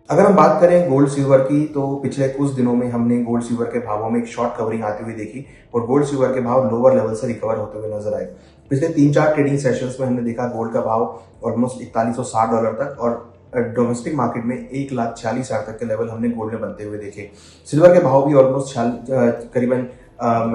अगर हम बात करें गोल्ड सिल्वर की, तो पिछले कुछ दिनों में हमने गोल्ड सिल्वर के भावों में एक शॉर्ट कवरिंग आती हुई देखी और गोल्ड सिल्वर के भाव लोअर लेवल से रिकवर होते हुए नजर आए। पिछले 3-4 ट्रेडिंग सेशंस में हमने देखा गोल्ड का भाव ऑलमोस्ट $4160 तक और डोमेस्टिक मार्केट में 1,46,000 तक के लेवल हमने गोल्ड में बनते हुए देखे। सिल्वर के भाव भी ऑलमोस्ट करीबन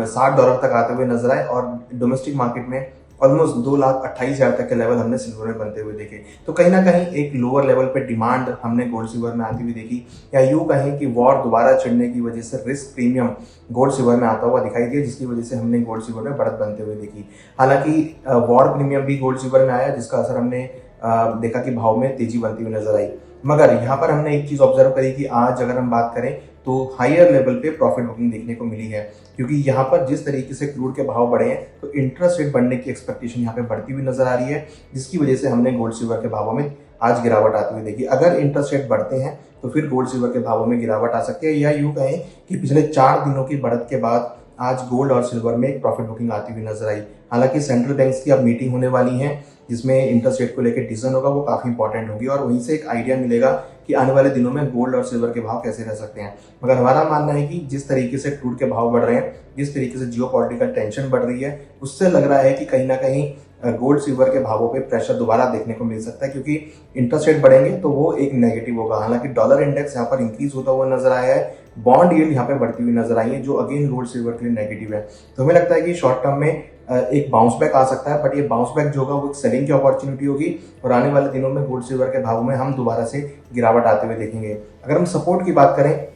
$60 तक आते हुए नजर आए और डोमेस्टिक मार्केट में ऑलमोस्ट 2,28,000 तक के लेवल हमने सिल्वर में बनते हुए देखे। तो कहीं ना कहीं एक लोअर लेवल पे डिमांड हमने गोल्ड सिल्वर में आती हुई देखी, या यूं कहें कि वॉर दोबारा छिड़ने की वजह से रिस्क प्रीमियम गोल्ड सिल्वर में आता हुआ दिखाई दिया, जिसकी वजह से हमने गोल्ड सिल्वर में बढ़त बनते हुए देखी। हालांकि वॉर प्रीमियम भी गोल्ड सिल्वर में आया, जिसका असर हमने देखा कि भाव में तेजी बनती हुई नजर आई। मगर यहाँ पर हमने एक चीज ऑब्जर्व करी कि आज अगर हम बात करें तो हायर लेवल पे प्रॉफिट बुकिंग देखने को मिली है, क्योंकि यहाँ पर जिस तरीके से क्रूड के भाव बढ़े हैं तो इंटरेस्ट रेट बढ़ने की एक्सपेक्टेशन यहाँ पे बढ़ती हुई नजर आ रही है, जिसकी वजह से हमने गोल्ड सिल्वर के भावों में आज गिरावट आती हुई देखी। अगर इंटरेस्ट रेट बढ़ते हैं तो फिर गोल्ड सिल्वर के भावों में गिरावट आ सकती है, या यूं कहें कि पिछले 4 दिनों की बढ़त के बाद आज गोल्ड और सिल्वर में एक प्रॉफिट बुकिंग आती हुई नजर आई। हालांकि सेंट्रल बैंक्स की अब मीटिंग होने वाली है, जिसमें इंटरेस्ट रेट को लेकर डिसीजन होगा, वो काफी इंपॉर्टेंट होगी और वहीं से एक आइडिया मिलेगा कि आने वाले दिनों में गोल्ड और सिल्वर के भाव कैसे रह सकते हैं। मगर हमारा मानना है कि जिस तरीके से क्रूड के भाव बढ़ रहे हैं, जिस तरीके से जियोपॉलिटिकल टेंशन बढ़ रही है, उससे लग रहा है कि कहीं ना कहीं गोल्ड सिल्वर के भावों पे प्रेशर दोबारा देखने को मिल सकता है, क्योंकि इंटरेस्ट रेट बढ़ेंगे तो वो एक नेगेटिव होगा। हालांकि डॉलर इंडेक्स यहाँ पर इंक्रीज होता हुआ नजर आया है, बॉन्ड यील्ड यहाँ पे बढ़ती हुई नजर आई है, जो अगेन गोल्ड सिल्वर के लिए नेगेटिव है। तो हमें लगता है कि शॉर्ट टर्म में एक बाउंस बैक आ सकता है, बट ये बाउंस बैक जो होगा वो एक सेलिंग की अपॉर्चुनिटी होगी और आने वाले दिनों में गोल्ड सिल्वर के भाव में हम दोबारा से गिरावट आते हुए देखेंगे। अगर हम सपोर्ट की बात करें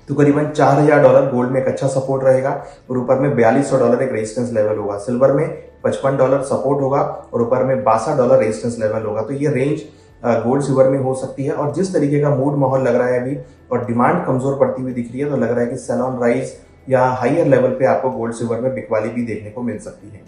तो करीबन $4,000 गोल्ड में एक अच्छा सपोर्ट रहेगा और ऊपर में $4,200 एक रेजिस्टेंस लेवल होगा। सिल्वर में $55 सपोर्ट होगा और ऊपर में $62 रेजिस्टेंस लेवल होगा। तो ये रेंज गोल्ड सिल्वर में हो सकती है, और जिस तरीके का मूड माहौल लग रहा है अभी और डिमांड कमजोर पड़ती हुई दिख रही है, तो लग रहा है कि सेल ऑन राइज या हायर लेवल पे आपको गोल्ड सिल्वर में बिकवाली भी देखने को मिल सकती है।